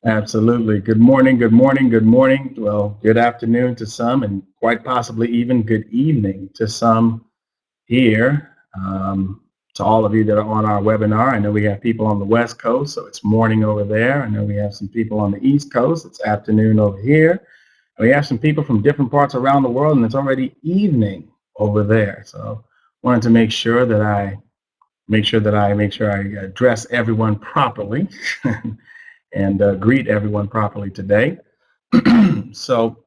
Absolutely. Good morning, good morning, good morning. Well, good afternoon to some, and quite possibly even good evening to some here. To all of you that are on our webinar, I know we have people on the West Coast, so it's morning over there. I know we have some people on the East Coast, it's afternoon over here. And we have some people from different parts around the world, and it's already evening over there. So wanted to make sure I address everyone properly and greet everyone properly today. So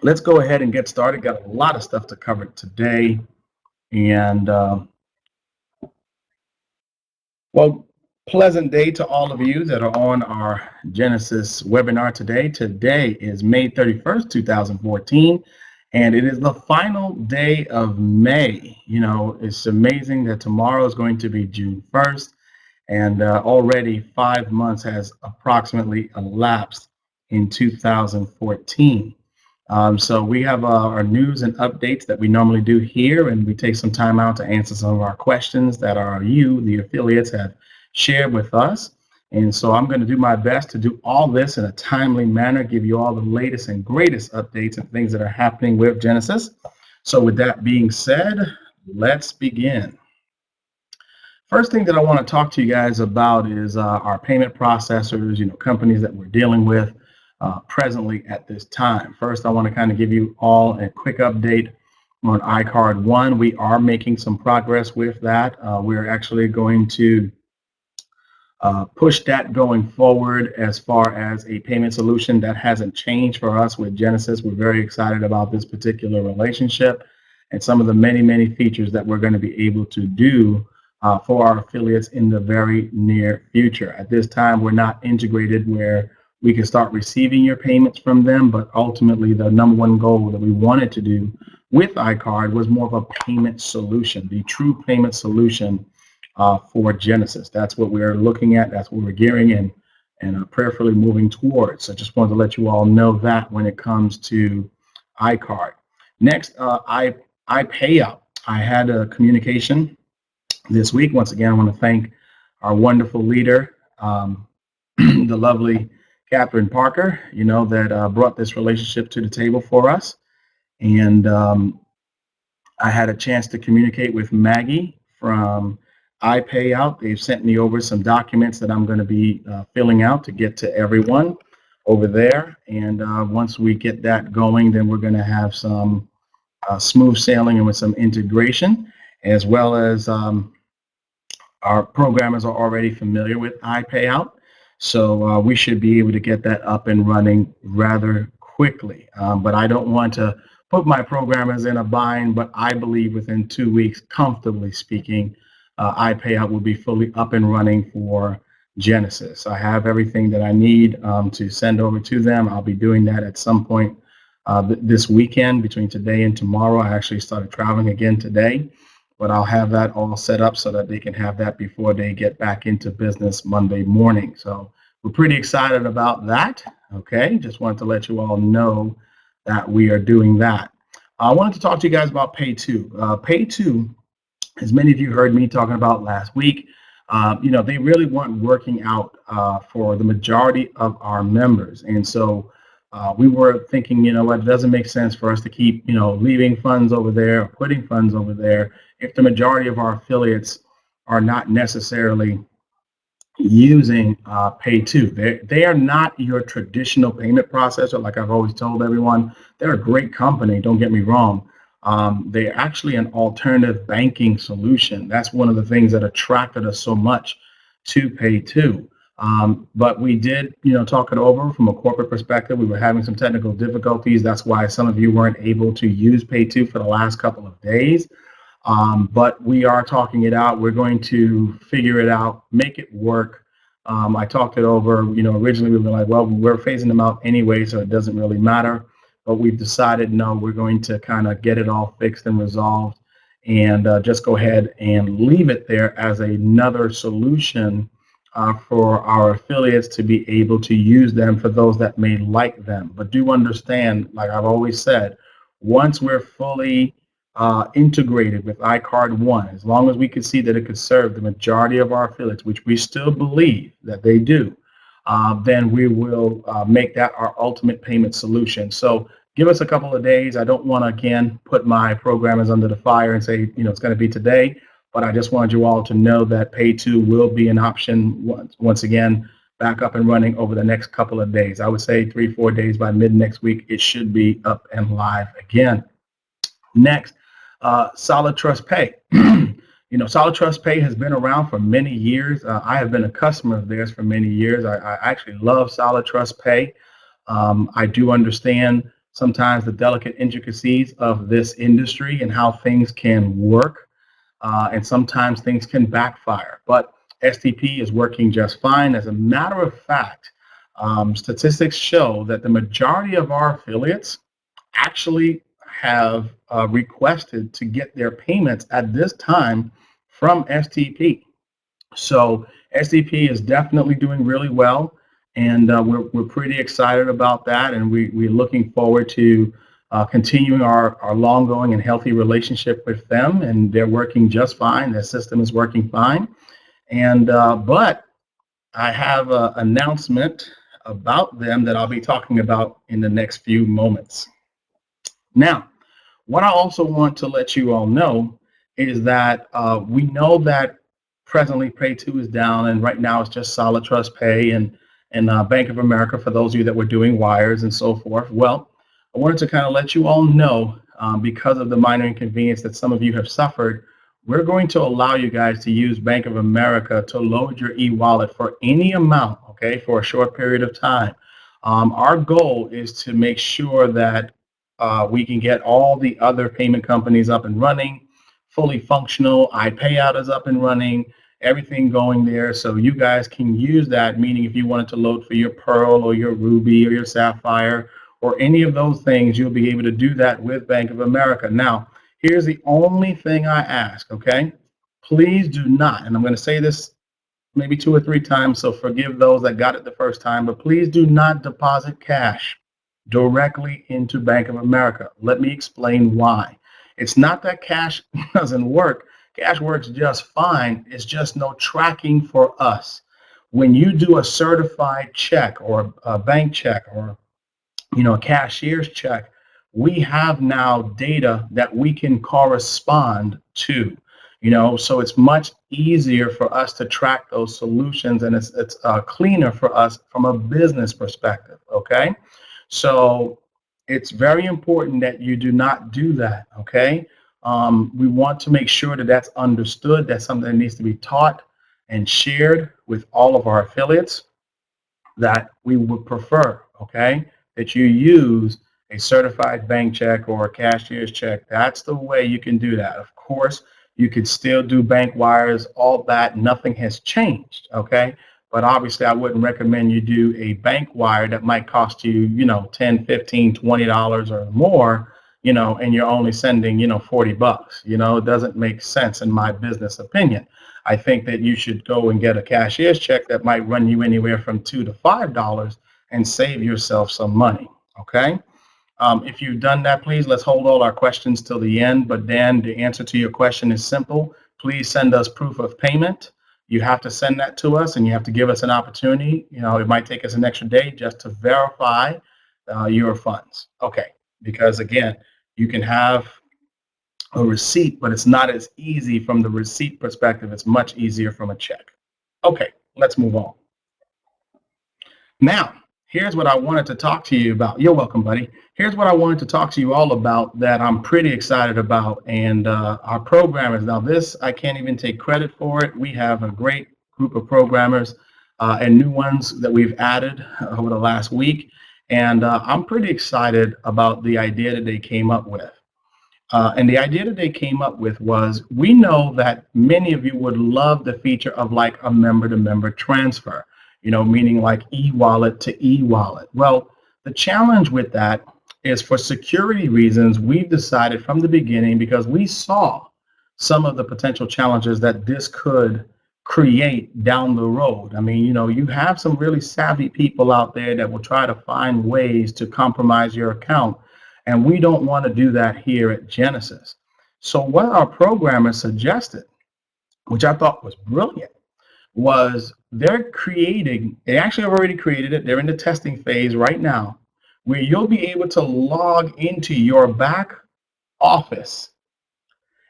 let's go ahead and get started. Got a lot of stuff to cover today. And well, pleasant day to all of you that are on our Genesis webinar today. Today is May 31st, 2014. And it is the final day of May. You know, it's amazing that tomorrow is going to be June 1st. And already 5 months has approximately elapsed in 2014. So we have our news and updates that we normally do here, and we take some time out to answer some of our questions that the affiliates, have shared with us. And so I'm going to do my best to do all this in a timely manner, give you all the latest and greatest updates and things that are happening with Genesis. So with that being said, let's begin. First thing that I want to talk to you guys about is our payment processors, companies that we're dealing with presently at this time. First, I want to kind of give you all a quick update on iCard One. We are making some progress with that. We're actually going to push that going forward as far as a payment solution. That hasn't changed for us with Genesis. We're very excited about this particular relationship and some of the many, many features that we're going to be able to do for our affiliates in the very near future. At this time, we're not integrated where we can start receiving your payments from them, but ultimately the number one goal that we wanted to do with iCard was more of a payment solution, the true payment solution for Genesis. That's what we're looking at. That's what we're gearing and prayerfully moving towards. So I just wanted to let you all know that when it comes to iCard. Next, iPayout. I had a communication this week. Once again, I want to thank our wonderful leader, the lovely Catherine Parker, that brought this relationship to the table for us. And I had a chance to communicate with Maggie from iPayout. They've sent me over some documents that I'm going to be filling out to get to everyone over there. And once we get that going, then we're going to have some smooth sailing and with some integration, as well as our programmers are already familiar with iPayout. So we should be able to get that up and running rather quickly. But I don't want to put my programmers in a bind, but I believe within 2 weeks, comfortably speaking, iPayout will be fully up and running for Genesis. I have everything that I need to send over to them. I'll be doing that at some point this weekend, between today and tomorrow. I actually started traveling again today, but I'll have that all set up so that they can have that before they get back into business Monday morning. So we're pretty excited about that. Okay, just wanted to let you all know that we are doing that. I wanted to talk to you guys about Pay2. Pay2, as many of you heard me talking about last week, they really weren't working out for the majority of our members. And so we were thinking, it doesn't make sense for us to keep, leaving funds over there or putting funds over there if the majority of our affiliates are not necessarily using Pay2. They are not your traditional payment processor. Like I've always told everyone, they're a great company, don't get me wrong. They're actually an alternative banking solution. That's one of the things that attracted us so much to Pay2. But we did, talk it over from a corporate perspective. We were having some technical difficulties. That's why some of you weren't able to use Pay2 for the last couple of days. But we are talking it out. We're going to figure it out, make it work. I talked it over. Originally we were like, well, we're phasing them out anyway, so it doesn't really matter. But we've decided, no, we're going to kind of get it all fixed and resolved and just go ahead and leave it there as another solution for our affiliates to be able to use them for those that may like them. But do understand, like I've always said, once we're fully integrated with iCard One, as long as we could see that it could serve the majority of our affiliates, which we still believe that they do, then we will make that our ultimate payment solution. So give us a couple of days. I don't want to, again, put my programmers under the fire and say, it's going to be today, but I just wanted you all to know that Pay 2 will be an option once again, back up and running over the next couple of days. I would say 3-4 days. By mid next week, it should be up and live again. Next, Solid Trust Pay. Solid Trust Pay has been around for many years. I have been a customer of theirs for many years. I actually love Solid Trust Pay. I do understand sometimes the delicate intricacies of this industry and how things can work, and sometimes things can backfire. But STP is working just fine. As a matter of fact, statistics show that the majority of our affiliates actually have requested to get their payments at this time from STP. So STP is definitely doing really well, and we're pretty excited about that, and we're looking forward to continuing our long-going and healthy relationship with them, and they're working just fine. Their system is working fine. And but I have an announcement about them that I'll be talking about in the next few moments. Now, what I also want to let you all know is that we know that presently Pay 2 is down, and right now it's just Solid Trust Pay and Bank of America for those of you that were doing wires and so forth. Well, I wanted to kind of let you all know, because of the minor inconvenience that some of you have suffered, we're going to allow you guys to use Bank of America to load your e-wallet for any amount, okay, for a short period of time. Our goal is to make sure that we can get all the other payment companies up and running, fully functional. iPayout is up and running, everything going there. So you guys can use that, meaning if you wanted to load for your Pearl or your Ruby or your Sapphire or any of those things, you'll be able to do that with Bank of America. Now, here's the only thing I ask, okay? Please do not, and I'm going to say this maybe 2 or 3 times, so forgive those that got it the first time, but please do not deposit cash directly into Bank of America. Let me explain why. It's not that cash doesn't work. Cash works just fine. It's just no tracking for us. When you do a certified check or a bank check or a cashier's check, we have now data that we can correspond to. So it's much easier for us to track those solutions, and it's cleaner for us from a business perspective, okay? So it's very important that you do not do that, okay? We want to make sure that that's understood. That's something that needs to be taught and shared with all of our affiliates, that we would prefer, okay, that you use a certified bank check or a cashier's check. That's the way you can do that. Of course, you could still do bank wires, all that. Nothing has changed, okay? But obviously, I wouldn't recommend you do a bank wire that might cost you, $10, $15, $20 or more, and you're only sending, $40. It doesn't make sense in my business opinion. I think that you should go and get a cashier's check that might run you anywhere from $2 to $5 and save yourself some money, okay? If you've done that, please, let's hold all our questions till the end. But Dan, the answer to your question is simple. Please send us proof of payment. You have to send that to us, and you have to give us an opportunity. It might take us an extra day just to verify your funds. Okay, because again, you can have a receipt, but it's not as easy from the receipt perspective. It's much easier from a check. Okay, let's move on. Now, here's what I wanted to talk to you about. You're welcome, buddy. Here's what I wanted to talk to you all about that I'm pretty excited about. And our programmers, now this, I can't even take credit for it. We have a great group of programmers and new ones that we've added over the last week. And I'm pretty excited about the idea that they came up with. And the idea that they came up with was, we know that many of you would love the feature of like a member-to-member transfer, meaning like e-wallet to e-wallet. Well, the challenge with that is, for security reasons, we've decided from the beginning, because we saw some of the potential challenges that this could create down the road. I mean, you have some really savvy people out there that will try to find ways to compromise your account. And we don't want to do that here at Genesis. So what our programmers suggested, which I thought was brilliant, was they actually have already created it. They're in the testing phase right now, where you'll be able to log into your back office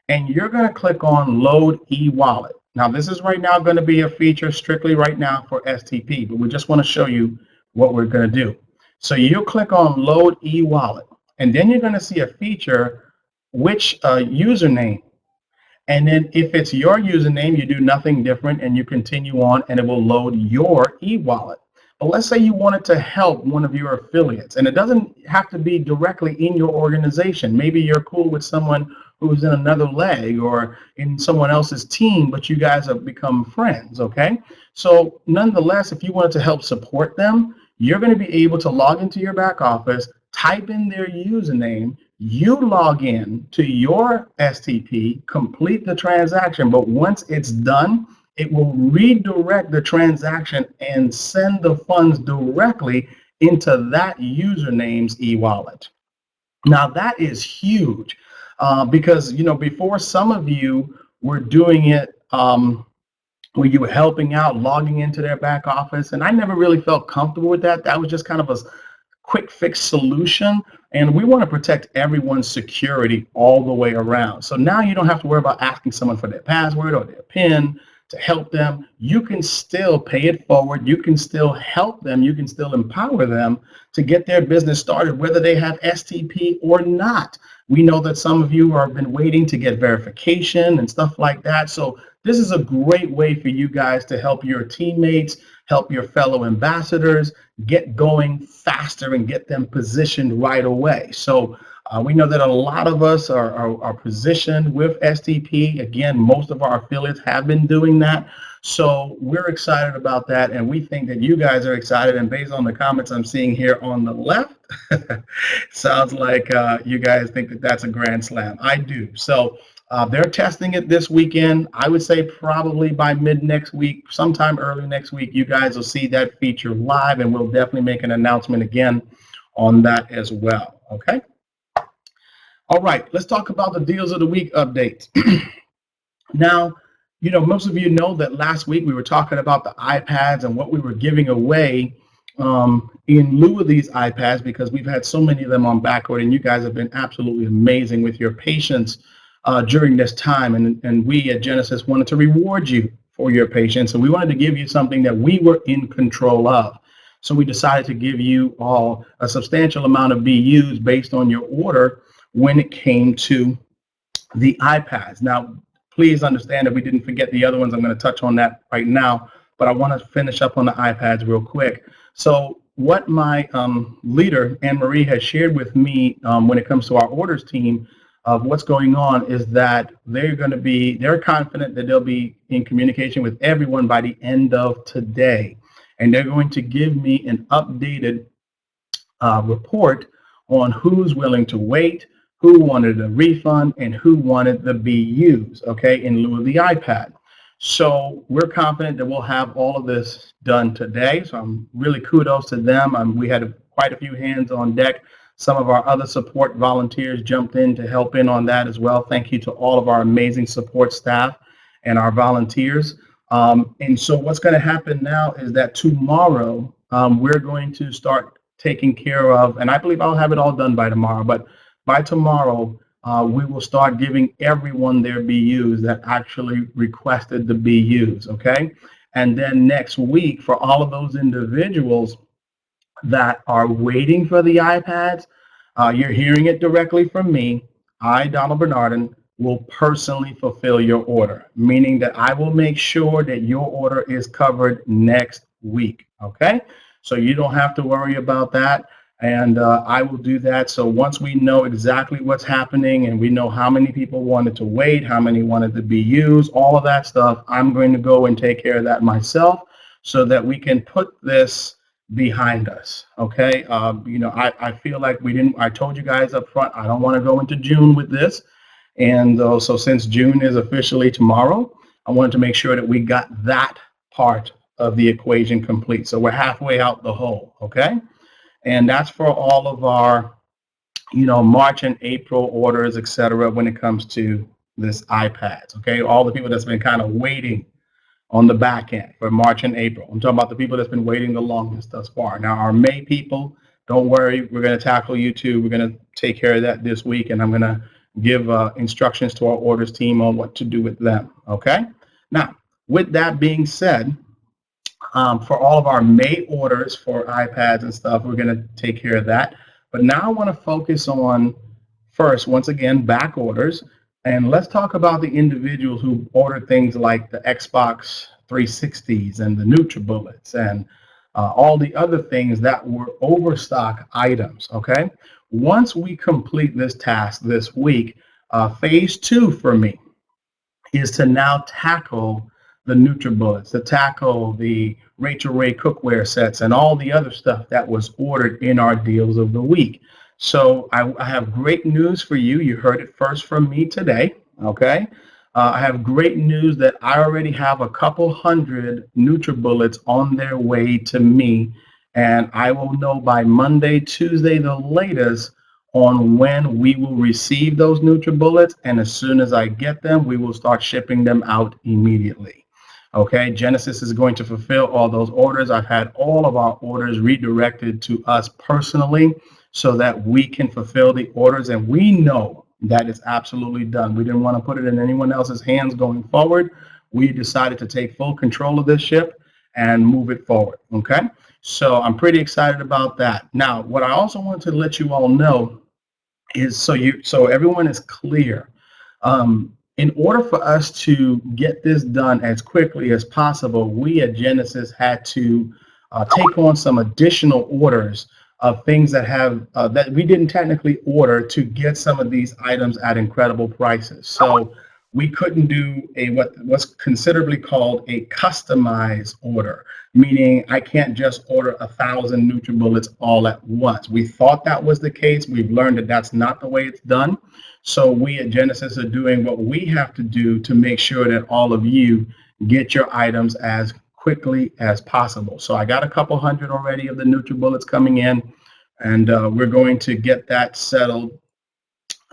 and you're going to click on load e-wallet. Now, this is right now going to be a feature strictly right now for STP, but we just want to show you what we're going to do. So you'll click on load e-wallet, and then you're going to see a feature, which username. And then if it's your username, you do nothing different and you continue on and it will load your e-wallet. But let's say you wanted to help one of your affiliates, and it doesn't have to be directly in your organization. Maybe you're cool with someone who's in another leg or in someone else's team, but you guys have become friends, okay? So nonetheless, if you wanted to help support them, you're going to be able to log into your back office, type in their username, you log in to your STP, complete the transaction, but once it's done, it will redirect the transaction and send the funds directly into that username's e-wallet. Now that is huge because, you know, before some of you were doing it where you were helping out, logging into their back office, and I never really felt comfortable with that. That was just kind of a quick fix solution, and we want to protect everyone's security all the way around. So now you don't have to worry about asking someone for their password or their PIN to help them. You can still pay it forward. You can still help them. You can still empower them to get their business started, whether they have STP or not. We know that some of you have been waiting to get verification and stuff like that. So this is a great way for you guys to help your teammates, help your fellow ambassadors get going faster and get them positioned right away. So we know that a lot of us are positioned with STP. Again, most of our affiliates have been doing that. So we're excited about that, and we think that you guys are excited. And based on the comments I'm seeing here on the left, sounds like you guys think that that's a grand slam. I do. So they're testing it this weekend. I would say probably by mid next week, sometime early next week, you guys will see that feature live, and we'll definitely make an announcement again on that as well. Okay. All right, let's talk about the deals of the week updates. Now, you know, most of you know that last week we were talking about the iPads and what we were giving away in lieu of these iPads, because we've had so many of them on backorder, and you guys have been absolutely amazing with your patience during this time. And we at Genesis wanted to reward you for your patience, and we wanted to give you something that we were in control of. So we decided to give you all a substantial amount of BUs based on your order when it came to the iPads. Now, please understand that we didn't forget the other ones. I'm going to touch on that right now, but I want to finish up on the iPads real quick. So what my leader, Anne-Marie, has shared with me when it comes to our orders team of what's going on is that they're confident that they'll be in communication with everyone by the end of today. And they're going to give me an updated report on who's willing to wait, who wanted a refund, and who wanted the BUs, okay, in lieu of the iPad. So we're confident that we'll have all of this done today. So I'm really kudos to them. We had quite a few hands on deck. Some of our other support volunteers jumped in to help in on that as well. Thank you to all of our amazing support staff and our volunteers. And so what's going to happen now is that tomorrow we're going to start taking care of, and I believe I'll have it all done by tomorrow, but by tomorrow, we will start giving everyone their BUs that actually requested the BUs, okay? And then next week, for all of those individuals that are waiting for the iPads, you're hearing it directly from me. I, Donald Bernardin, will personally fulfill your order, meaning that I will make sure that your order is covered next week, okay? So you don't have to worry about that. And I will do that. So once we know exactly what's happening and we know how many people wanted to wait, how many wanted to be used, all of that stuff, I'm going to go and take care of that myself so that we can put this behind us. Okay. You know, I feel like I told you guys up front, I don't want to go into June with this. And so since June is officially tomorrow, I wanted to make sure that we got that part of the equation complete. So we're halfway out the hole. Okay. And that's for all of our, you know, March and April orders, etc. when it comes to this iPads, okay? All the people that's been kind of waiting on the back end for March and April. I'm talking about the people that's been waiting the longest thus far. Now, our May people, don't worry, we're going to tackle you too. We're going to take care of that this week, and I'm going to give instructions to our orders team on what to do with them. Okay. Now, with that being said, for all of our May orders for iPads and stuff, we're going to take care of that. But now I want to focus on first, once again, back orders. And let's talk about the individuals who ordered things like the Xbox 360s and the NutriBullets and all the other things that were overstock items, okay? Once we complete this task this week, phase 2 for me is to now tackle the NutriBullets, to tackle the Rachel Ray cookware sets and all the other stuff that was ordered in our deals of the week. So I have great news for you. You heard it first from me today, okay? I have great news that I already have a couple hundred NutriBullets on their way to me, and I will know by Monday, Tuesday, the latest, on when we will receive those NutriBullets, and as soon as I get them, we will start shipping them out immediately. Okay, Genesis is going to fulfill all those orders. I've had all of our orders redirected to us personally so that we can fulfill the orders, and we know that it's absolutely done. We didn't want to put it in anyone else's hands going forward. We decided to take full control of this ship and move it forward, okay? So I'm pretty excited about that. Now, what I also want to let you all know is so everyone is clear. In order for us to get this done as quickly as possible, we at Genesis had to take on some additional orders of things that have that we didn't technically order to get some of these items at incredible prices. So we couldn't do what's considerably called a customized order, meaning I can't just order 1,000 NutriBullets all at once. We thought that was the case. We've learned that that's not the way it's done. So we at Genesis are doing what we have to do to make sure that all of you get your items as quickly as possible. So I got a couple hundred already of the NutriBullets coming in, and we're going to get that settled.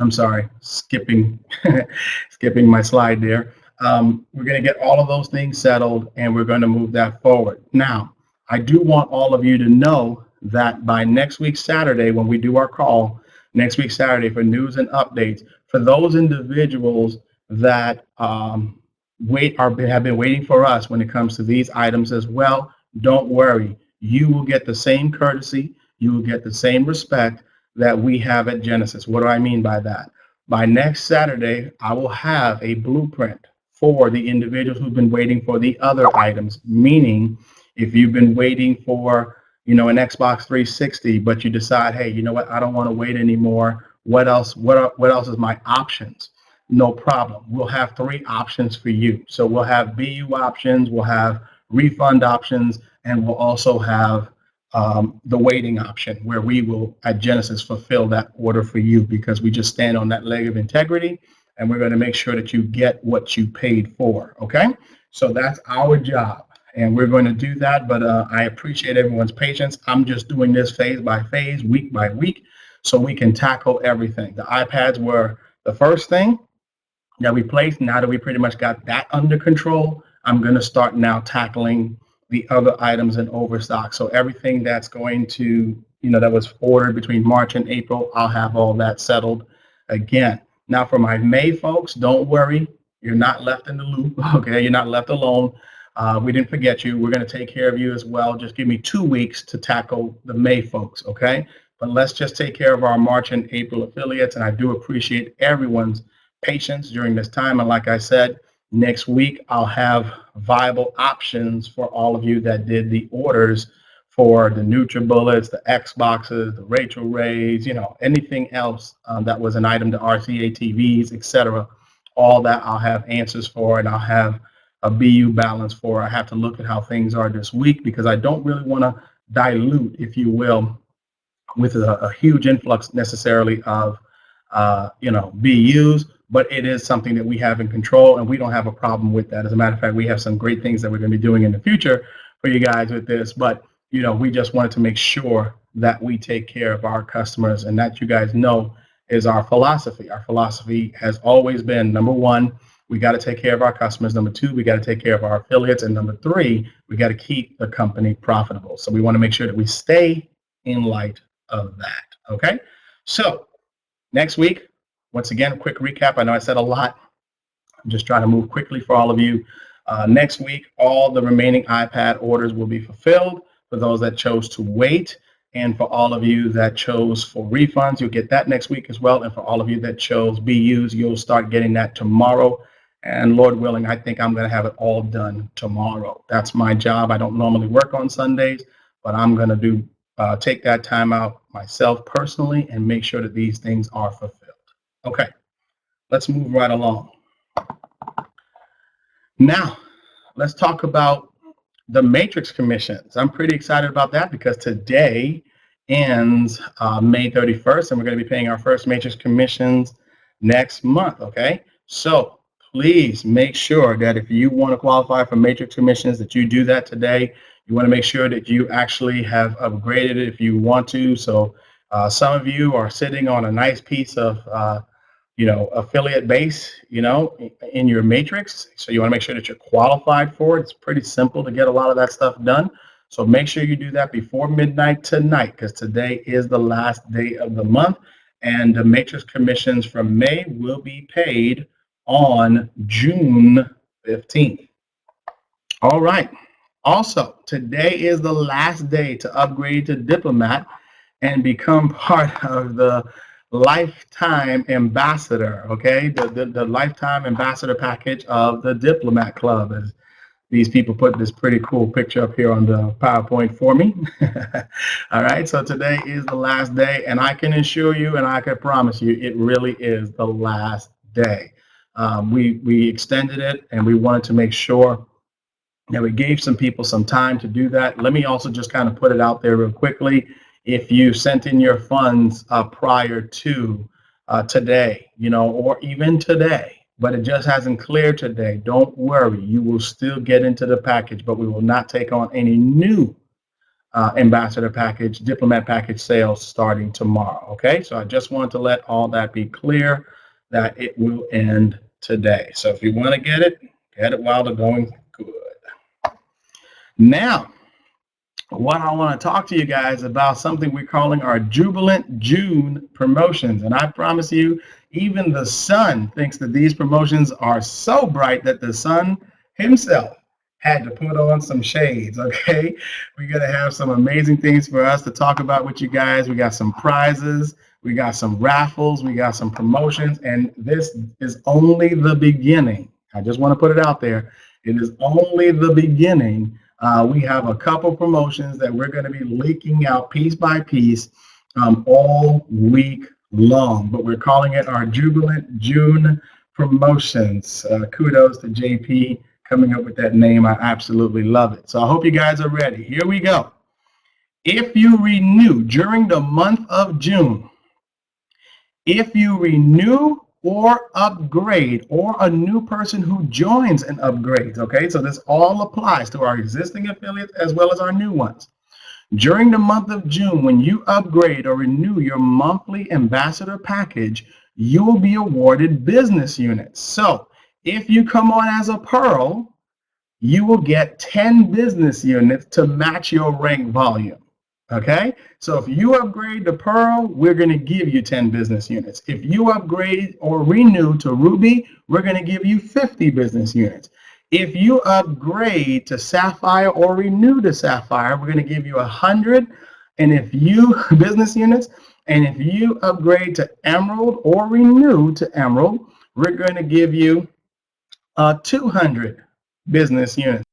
I'm sorry, skipping my slide there. We're going to get all of those things settled, and we're going to move that forward. Now, I do want all of you to know that by next week Saturday, when we do our call, next week Saturday for news and updates, for those individuals that have been waiting for us when it comes to these items as well, don't worry. You will get the same courtesy. You will get the same respect that we have at Genesis. What do I mean by that? By next Saturday, I will have a blueprint for the individuals who've been waiting for the other items, meaning if you've been waiting for an Xbox 360, but you decide, hey, you know what, I don't want to wait anymore. What else is my options? No problem. We'll have 3 options for you. So we'll have BU options, we'll have refund options, and we'll also have the waiting option, where we will at Genesis fulfill that order for you, because we just stand on that leg of integrity, and we're going to make sure that you get what you paid for. Okay, so that's our job, and we're going to do that. But I appreciate everyone's patience. I'm just doing this phase by phase, week by week, so we can tackle everything. The iPads were the first thing that we placed. Now that we pretty much got that under control, I'm going to start now tackling the other items in overstock. So everything that's going to, that was ordered between March and April, I'll have all that settled again. Now for my May folks, don't worry. You're not left in the loop, okay? You're not left alone. We didn't forget you. We're going to take care of you as well. Just give me 2 weeks to tackle the May folks, okay? But let's just take care of our March and April affiliates, and I do appreciate everyone's patience during this time. And like I said, next week, I'll have viable options for all of you that did the orders for the NutriBullets, the Xboxes, the Rachel Rays, anything else that was an item, the RCA TVs, etc. All that I'll have answers for, and I'll have a BU balance for. I have to look at how things are this week, because I don't really want to dilute, if you will, with a huge influx necessarily of BUs. But it is something that we have in control, and we don't have a problem with that. As a matter of fact, we have some great things that we're going to be doing in the future for you guys with this. But, we just wanted to make sure that we take care of our customers, and that you guys know is our philosophy. Our philosophy has always been, number one, we got to take care of our customers. Number two, we got to take care of our affiliates. And number three, we got to keep the company profitable. So we want to make sure that we stay in light of that. Okay. So next week, once again, a quick recap. I know I said a lot. I'm just trying to move quickly for all of you. Next week, all the remaining iPad orders will be fulfilled for those that chose to wait. And for all of you that chose for refunds, you'll get that next week as well. And for all of you that chose BUs, you'll start getting that tomorrow. And Lord willing, I think I'm going to have it all done tomorrow. That's my job. I don't normally work on Sundays, but I'm going to take that time out myself personally and make sure that these things are fulfilled. Okay, let's move right along. Now, let's talk about the matrix commissions. I'm pretty excited about that because today ends May 31st, and we're going to be paying our first matrix commissions next month. Okay, so please make sure that if you want to qualify for matrix commissions, that you do that today. You want to make sure that you actually have upgraded it if you want to. So some of you are sitting on a nice piece of affiliate base, in your matrix. So you want to make sure that you're qualified for it. It's pretty simple to get a lot of that stuff done. So make sure you do that before midnight tonight, because today is the last day of the month. And the matrix commissions from May will be paid on June 15th. All right. Also, today is the last day to upgrade to Diplomat and become part of the lifetime ambassador. Okay, the lifetime ambassador package of the Diplomat Club. As these people put this pretty cool picture up here on the PowerPoint for me. All right, so today is the last day, and I can assure you and I can promise you it really is the last day. We extended it, and we wanted to make sure that we gave some people some time to do that. Let me also just kind of put it out there real quickly. If you sent in your funds prior to today, or even today, but it just hasn't cleared today, don't worry. You will still get into the package, but we will not take on any new ambassador package, diplomat package sales starting tomorrow. Okay, so I just wanted to let all that be clear that it will end today. So if you want to get it while the going good. Now, what I want to talk to you guys about something we're calling our Jubilant June promotions. And I promise you, even the sun thinks that these promotions are so bright that the sun himself had to put on some shades. Okay, we're going to have some amazing things for us to talk about with you guys. We got some prizes, we got some raffles, we got some promotions, and this is only the beginning. I just want to put it out there. It is only the beginning. We have a couple promotions that we're going to be leaking out piece by piece all week long, but we're calling it our Jubilant June promotions. Kudos to JP coming up with that name. I absolutely love it. So I hope you guys are ready. Here we go. If you renew during the month of June, if you renew or upgrade, or a new person who joins and upgrades, okay? So this all applies to our existing affiliates as well as our new ones. During the month of June, when you upgrade or renew your monthly ambassador package, you will be awarded business units. So if you come on as a Pearl, you will get 10 business units to match your rank volume. Okay, so if you upgrade to Pearl, we're going to give you 10 business units. If you upgrade or renew to Ruby, we're going to give you 50 business units. If you upgrade to Sapphire or renew to Sapphire, we're going to give you 100 and if you business units. And if you upgrade to Emerald or renew to Emerald, we're going to give you 200 business units.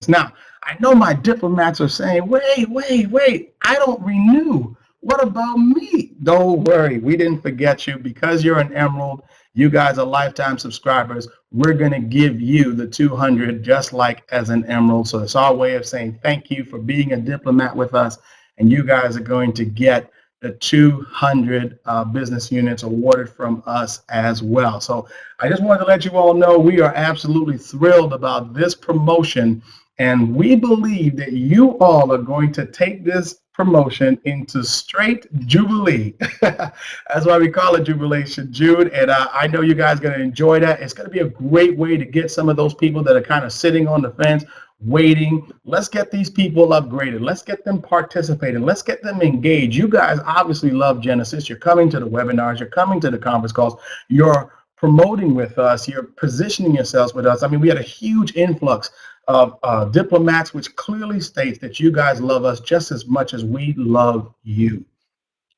Now, I know my diplomats are saying, wait, I don't renew. What about me? Don't worry, we didn't forget you. Because you're an Emerald, you guys are lifetime subscribers. We're going to give you the 200 just like as an Emerald. So it's our way of saying thank you for being a diplomat with us. And you guys are going to get the 200 business units awarded from us as well. So I just wanted to let you all know we are absolutely thrilled about this promotion And we believe that you all are going to take this promotion into straight Jubilee. That's why we call it Jubilation June. And I know you guys are going to enjoy that. It's going to be a great way to get some of those people that are kind of sitting on the fence, waiting. Let's get these people upgraded. Let's get them participating. Let's get them engaged. You guys obviously love Genesis. You're coming to the webinars. You're coming to the conference calls. You're promoting with us. You're positioning yourselves with us. I mean, we had a huge influx of diplomats, which clearly states that you guys love us just as much as we love you.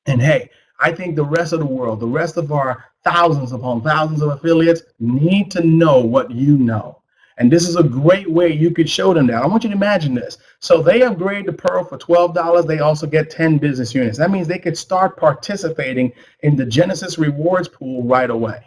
And hey, I think the rest of the world, the rest of our thousands upon thousands of affiliates need to know what you know. And this is a great way you could show them that. I want you to imagine this. So they upgrade the Pearl for $12. They also get 10 business units. That means they could start participating in the Genesis rewards pool right away.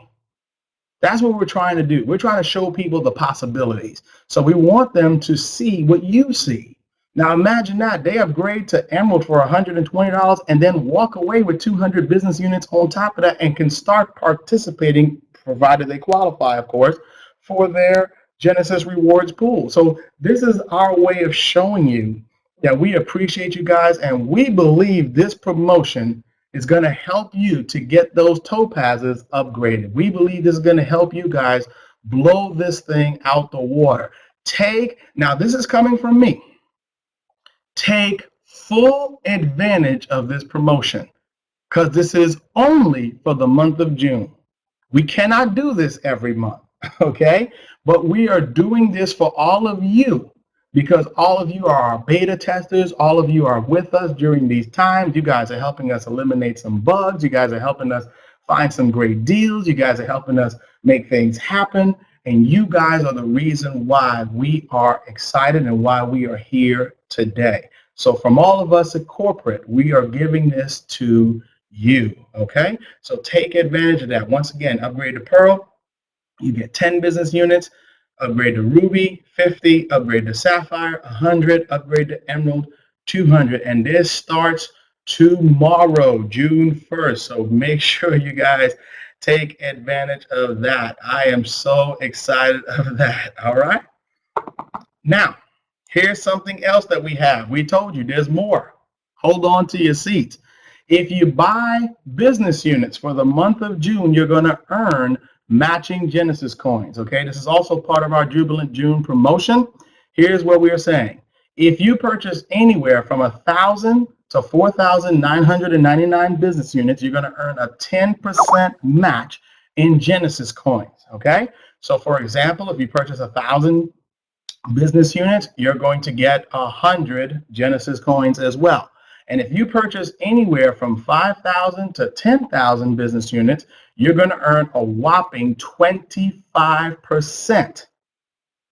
That's what we're trying to do. We're trying to show people the possibilities. So we want them to see what you see. Now imagine that they upgrade to Emerald for $120 and then walk away with 200 business units on top of that and can start participating, provided they qualify, of course, for their Genesis rewards pool. So this is our way of showing you that we appreciate you guys, and we believe this promotion is going to help you to get those topazes upgraded. We believe this is going to help you guys blow this thing out the water. Now this is coming from me. Take full advantage of this promotion because this is only for the month of June. We cannot do this every month, okay? But we are doing this for all of you because all of you are our beta testers. All of you are with us during these times. You guys are helping us eliminate some bugs. You guys are helping us find some great deals. You guys are helping us make things happen. And you guys are the reason why we are excited and why we are here today. So from all of us at corporate, we are giving this to you, okay? So take advantage of that. Once again, upgrade to Pearl, you get 10 business units. Upgrade to Ruby, 50, upgrade to Sapphire, 100, upgrade to Emerald, 200. And this starts tomorrow, June 1st. So make sure you guys take advantage of that. I am so excited of that, all right? Now, here's something else that we have. We told you there's more. Hold on to your seats. If you buy business units for the month of June, you're going to earn matching Genesis coins, okay? This is also part of our Jubilant June promotion. Here's what we are saying. If you purchase anywhere from 1,000 to 4,999 business units, you're going to earn a 10% match in Genesis coins, okay? So for example, if you purchase 1,000 business units, you're going to get 100 Genesis coins as well. And if you purchase anywhere from 5,000 to 10,000 business units, you're going to earn a whopping 25%,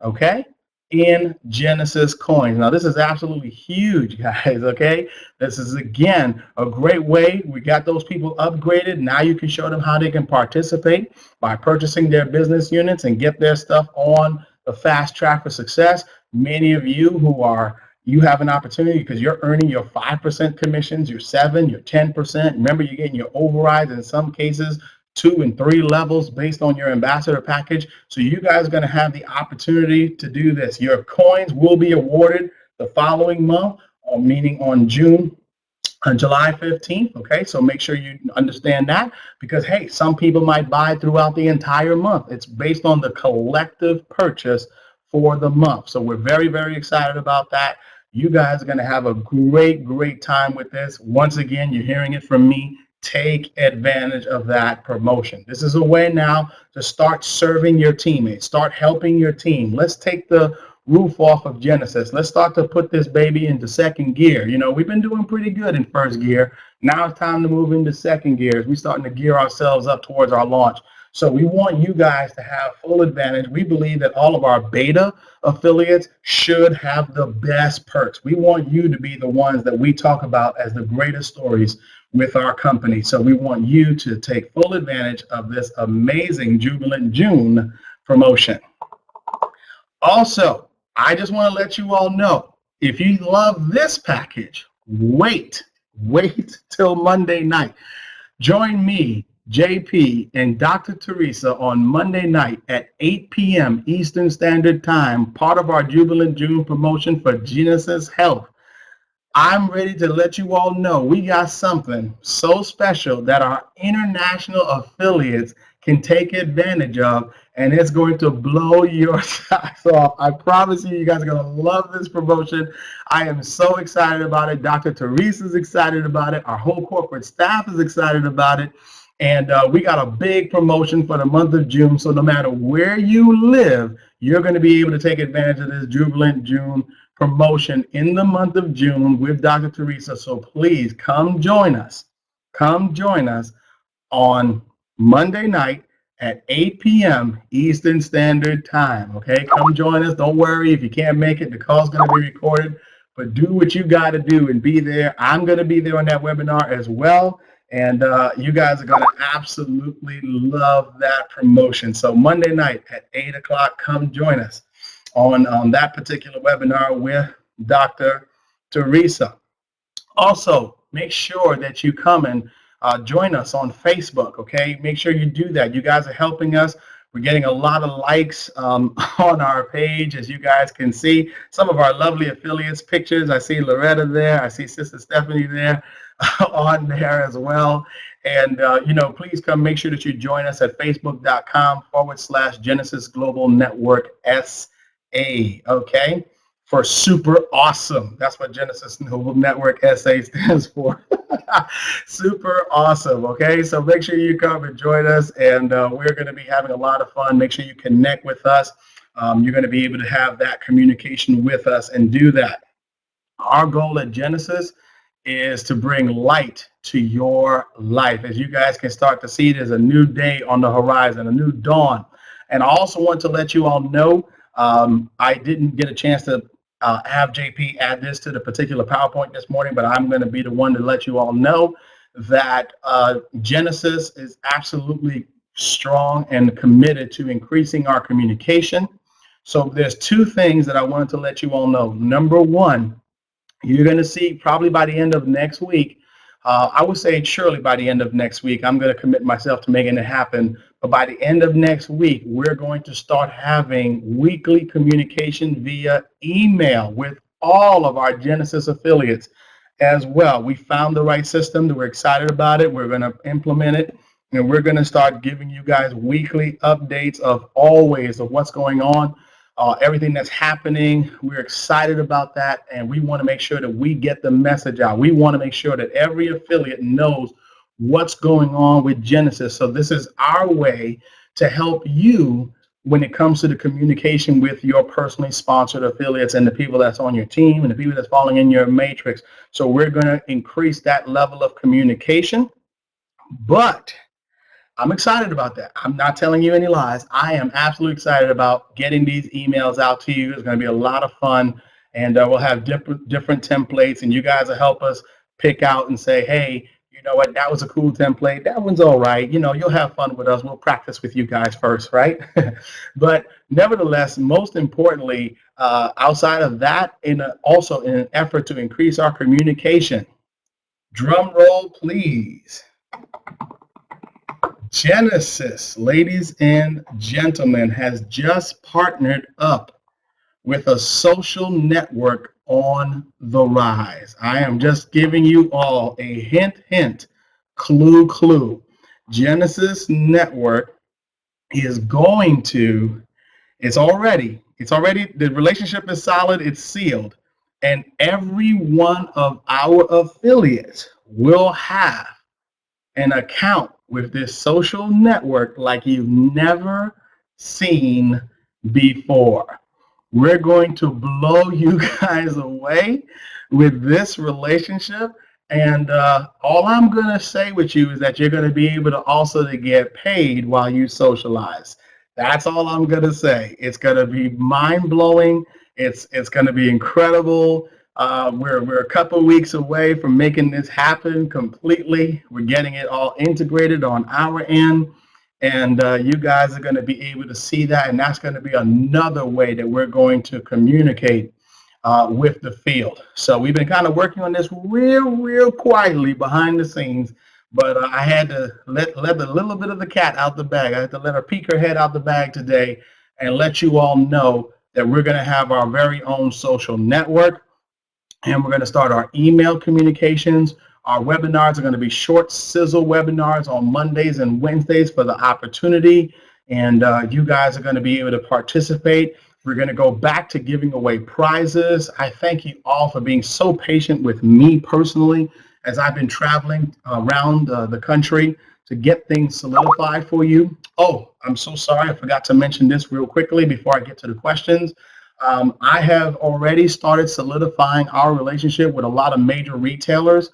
okay, in Genesis coins. Now, this is absolutely huge, guys, okay? This is, again, a great way. We got those people upgraded. Now you can show them how they can participate by purchasing their business units and get their stuff on the fast track for success. Many of you you have an opportunity because you're earning your 5% commissions, your 7%, your 10%. Remember, you're getting your overrides in some cases, 2 and 3 levels based on your ambassador package. So you guys are going to have the opportunity to do this. Your coins will be awarded the following month, meaning on July 15th, okay? So make sure you understand that because, hey, some people might buy throughout the entire month. It's based on the collective purchase for the month. So we're very, very excited about that. You guys are going to have a great, great time with this. Once again, you're hearing it from me. Take advantage of that promotion. This is a way now to start serving your teammates, start helping your team. Let's take the roof off of Genesis. Let's start to put this baby into second gear. You know, we've been doing pretty good in first gear. Now it's time to move into second gear. We're starting to gear ourselves up towards our launch. So we want you guys to have full advantage. We believe that all of our beta affiliates should have the best perks. We want you to be the ones that we talk about as the greatest stories with our company. So we want you to take full advantage of this amazing Jubilant June promotion. Also, I just want to let you all know, if you love this package, wait till Monday night. Join me, JP and Dr. Teresa on Monday night at 8 p.m. Eastern Standard Time, part of our Jubilant June promotion for Genesis Health. I'm ready to let you all know we got something so special that our international affiliates can take advantage of, and it's going to blow your socks off. I promise you, you guys are going to love this promotion. I am so excited about it. Dr. Teresa's excited about it. Our whole corporate staff is excited about it. And we got a big promotion for the month of June. So no matter where you live, you're going to be able to take advantage of this Jubilant June promotion in the month of June with Dr. Teresa. So please come join us. Come join us on Monday night at 8 p.m. Eastern Standard Time. Okay, come join us. Don't worry if you can't make it. The call's going to be recorded, but do what you got to do and be there. I'm going to be there on that webinar as well. And you guys are going to absolutely love that promotion. So Monday night at 8 o'clock, come join us on that particular webinar with Dr. Teresa. Also, make sure that you come and join us on Facebook, okay? Make sure you do that. You guys are helping us. We're getting a lot of likes on our page, as you guys can see. Some of our lovely affiliates pictures. I see Loretta there. I see Sister Stephanie there on there as well. And, you know, please come make sure that you join us at facebook.com/Genesis Global Network SA, okay? For super awesome. That's what Genesis Global Network SA stands for. Super awesome, okay? So make sure you come and join us, and we're going to be having a lot of fun. Make sure you connect with us. You're going to be able to have that communication with us and do that. Our goal at Genesis is to bring light to your life. As you guys can start to see, there's a new day on the horizon, a new dawn. And I also want to let you all know, I didn't get a chance to have JP add this to the particular PowerPoint this morning, but I'm going to be the one to let you all know that Genesis is absolutely strong and committed to increasing our communication. So there's two things that I wanted to let you all know. Number one, you're going to see probably by the end of next week, I would say surely by the end of next week, I'm going to commit myself to making it happen. But by the end of next week, we're going to start having weekly communication via email with all of our Genesis affiliates as well. We found the right system. We're excited about it. We're going to implement it. And we're going to start giving you guys weekly updates of always of what's going on. Everything that's happening. We're excited about that, and we want to make sure that we get the message out. We want to make sure that every affiliate knows what's going on with Genesis. So this is our way to help you when it comes to the communication with your personally sponsored affiliates and the people that's on your team and the people that's falling in your matrix. So we're going to increase that level of communication, but I'm excited about that. I'm not telling you any lies. I am absolutely excited about getting these emails out to you. It's going to be a lot of fun, and we'll have different templates, and you guys will help us pick out and say, hey, you know what, that was a cool template. That one's all right. You know, you'll have fun with us. We'll practice with you guys first, right? But nevertheless, most importantly, outside of that, also in an effort to increase our communication, drum roll, please. Genesis, ladies and gentlemen, has just partnered up with a social network on the rise. I am just giving you all a hint, clue. Genesis Network is going to, it's already, the relationship is solid, it's sealed, and every one of our affiliates will have an account with this social network like you've never seen before. We're going to blow you guys away with this relationship, and all I'm going to say with you is that you're going to be able to also to get paid while you socialize. That's all I'm going to say. It's going to be mind-blowing. It's going to be incredible. We're a couple weeks away from making this happen completely. We're getting it all integrated on our end, and you guys are going to be able to see that, and that's going to be another way that we're going to communicate with the field. So we've been kind of working on this real quietly behind the scenes, but I had to let a little bit of the cat out the bag. I had to let her peek her head out the bag today and let you all know that we're going to have our very own social network, and we're going to start our email communications. Our webinars are going to be short sizzle webinars on Mondays and Wednesdays for the opportunity, and you guys are going to be able to participate. We're going to go back to giving away prizes. I thank you all for being so patient with me personally as I've been traveling around the country to get things solidified for you. Oh, I'm so sorry. I forgot to mention this real quickly before I get to the questions. I have already started solidifying our relationship with a lot of major retailers.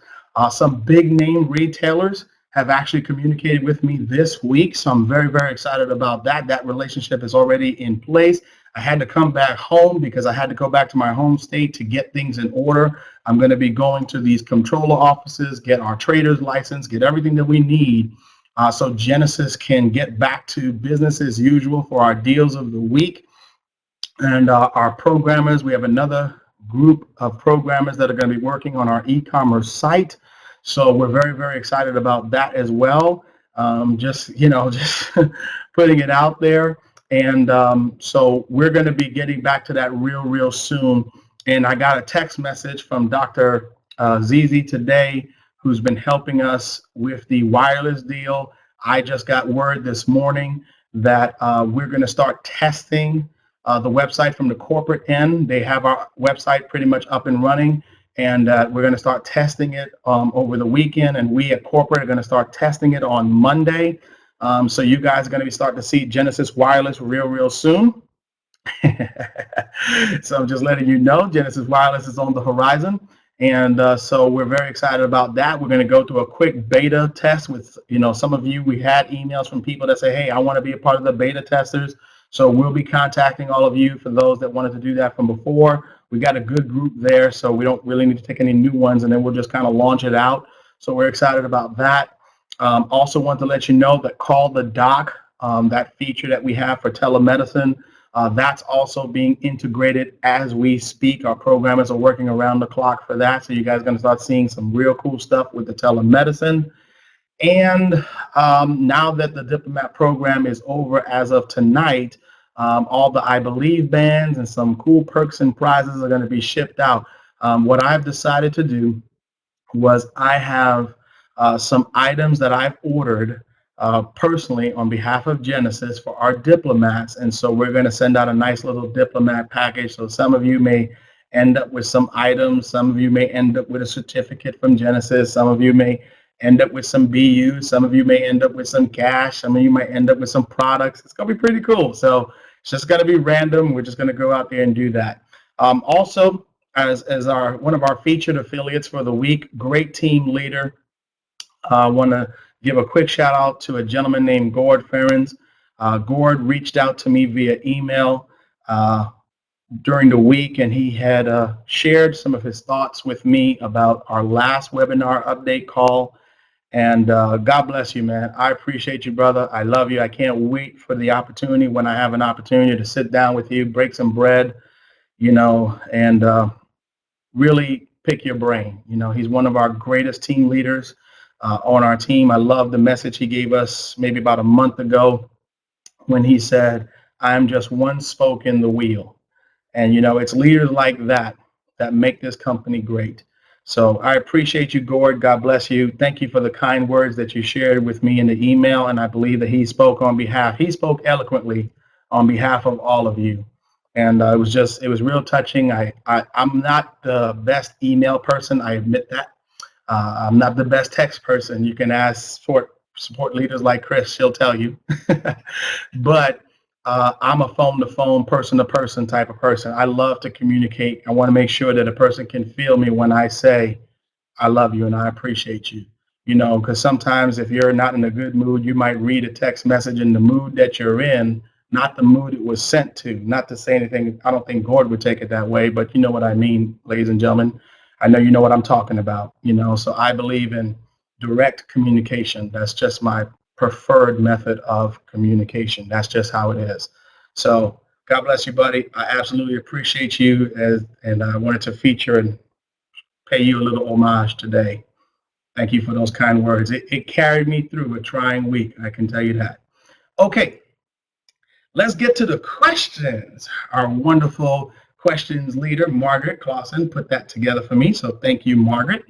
Some big name retailers have actually communicated with me this week, so I'm very, very excited about that. That relationship is already in place. I had to come back home because I had to go back to my home state to get things in order. I'm going to be going to these controller offices, get our trader's license, get everything that we need so Genesis can get back to business as usual for our deals of the week. And our programmers, we have another group of programmers that are going to be working on our e-commerce site. So we're very, very excited about that as well. Just putting it out there. And so we're going to be getting back to that real soon. And I got a text message from Dr. ZZ today, who's been helping us with the wireless deal. I just got word this morning that we're going to start testing the website from the corporate end. They have our website pretty much up and running, and we're going to start testing it over the weekend, and we at corporate are going to start testing it on Monday. So you guys are going to be starting to see Genesis Wireless real soon. So I'm just letting you know Genesis Wireless is on the horizon. And so we're very excited about that. We're going to go through a quick beta test with, some of you. We had emails from people that say, hey, I want to be a part of the beta testers. So we'll be contacting all of you for those that wanted to do that from before. We got a good group there, so we don't really need to take any new ones, and then we'll just kind of launch it out. So we're excited about that. Also want to let you know that Call the Doc, that feature that we have for telemedicine, that's also being integrated as we speak. Our programmers are working around the clock for that, so you guys are going to start seeing some real cool stuff with the telemedicine. And now that the Diplomat program is over as of tonight, all the I Believe bands and some cool perks and prizes are going to be shipped out. What I've decided to do was I have some items that I've ordered personally on behalf of Genesis for our diplomats. And so we're going to send out a nice little diplomat package. So some of you may end up with some items. Some of you may end up with a certificate from Genesis. Some of you may end up with some BU. Some of you may end up with some cash. Some of you might end up with some products. It's going to be pretty cool. So it's just going to be random. We're just going to go out there and do that. Also, as one of our featured affiliates for the week, great team leader. I want to give a quick shout out to a gentleman named Gord Ferens. Gord reached out to me via email during the week, and he had shared some of his thoughts with me about our last webinar update call. And God bless you, man. I appreciate you, brother. I love you. I can't wait for the opportunity when I have an opportunity to sit down with you, break some bread, and really pick your brain. He's one of our greatest team leaders on our team. I love the message he gave us maybe about a month ago when he said, I'm just one spoke in the wheel. And, it's leaders like that make this company great. So I appreciate you, Gord. God bless you. Thank you for the kind words that you shared with me in the email. And I believe that he spoke eloquently on behalf of all of you. And it was real touching. I'm not the best email person. I admit that. I'm not the best text person. You can ask support leaders like Chris. She'll tell you. But I'm a phone-to-phone, person-to-person type of person. I love to communicate. I want to make sure that a person can feel me when I say, I love you and I appreciate you. Because sometimes if you're not in a good mood, you might read a text message in the mood that you're in, not the mood it was sent to. Not to say anything, I don't think Gord would take it that way, but you know what I mean, ladies and gentlemen. I know you know what I'm talking about, so I believe in direct communication. That's just my preferred method of communication. That's just how it is. So God bless you, buddy. I absolutely appreciate you, and I wanted to feature and pay you a little homage today. Thank you for those kind words. It carried me through a trying week, I can tell you that. Okay, let's get to the questions. Our wonderful questions leader, Margaret Clausen, put that together for me. So thank you, Margaret.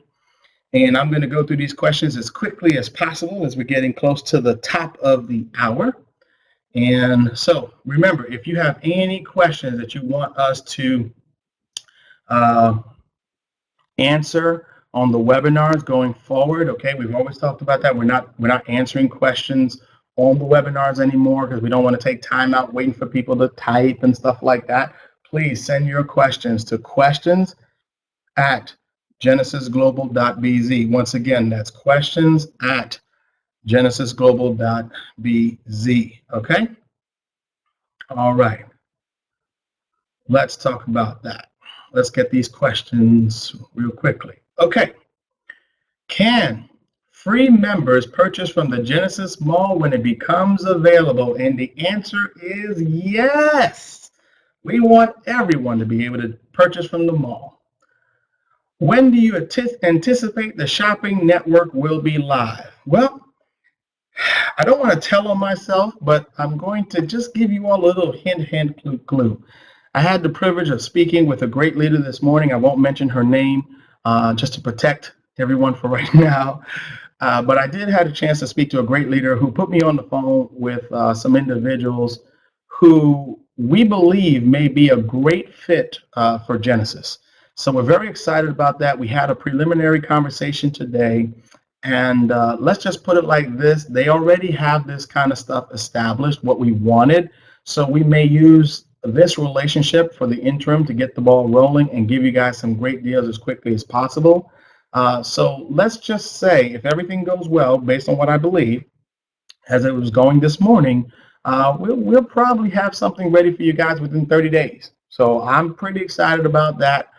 And I'm going to go through these questions as quickly as possible as we're getting close to the top of the hour. And so remember, if you have any questions that you want us to answer on the webinars going forward, okay, we've always talked about that. We're not answering questions on the webinars anymore because we don't want to take time out waiting for people to type and stuff like that. Please send your questions to questions@genesisglobal.bz. Once again, that's questions@genesisglobal.bz. Okay? All right. Let's talk about that. Let's get these questions real quickly. Okay. Can free members purchase from the Genesis Mall when it becomes available? And the answer is yes. We want everyone to be able to purchase from the mall. When do you anticipate the shopping network will be live? Well, I don't want to tell on myself, but I'm going to just give you all a little hint, clue. I had the privilege of speaking with a great leader this morning. I won't mention her name just to protect everyone for right now. But I did have a chance to speak to a great leader who put me on the phone with some individuals who we believe may be a great fit for Genesis. So we're very excited about that. We had a preliminary conversation today. And let's just put it like this. They already have this kind of stuff established, what we wanted. So we may use this relationship for the interim to get the ball rolling and give you guys some great deals as quickly as possible. So let's just say if everything goes well, based on what I believe, as it was going this morning, we'll probably have something ready for you guys within 30 days. So I'm pretty excited about that.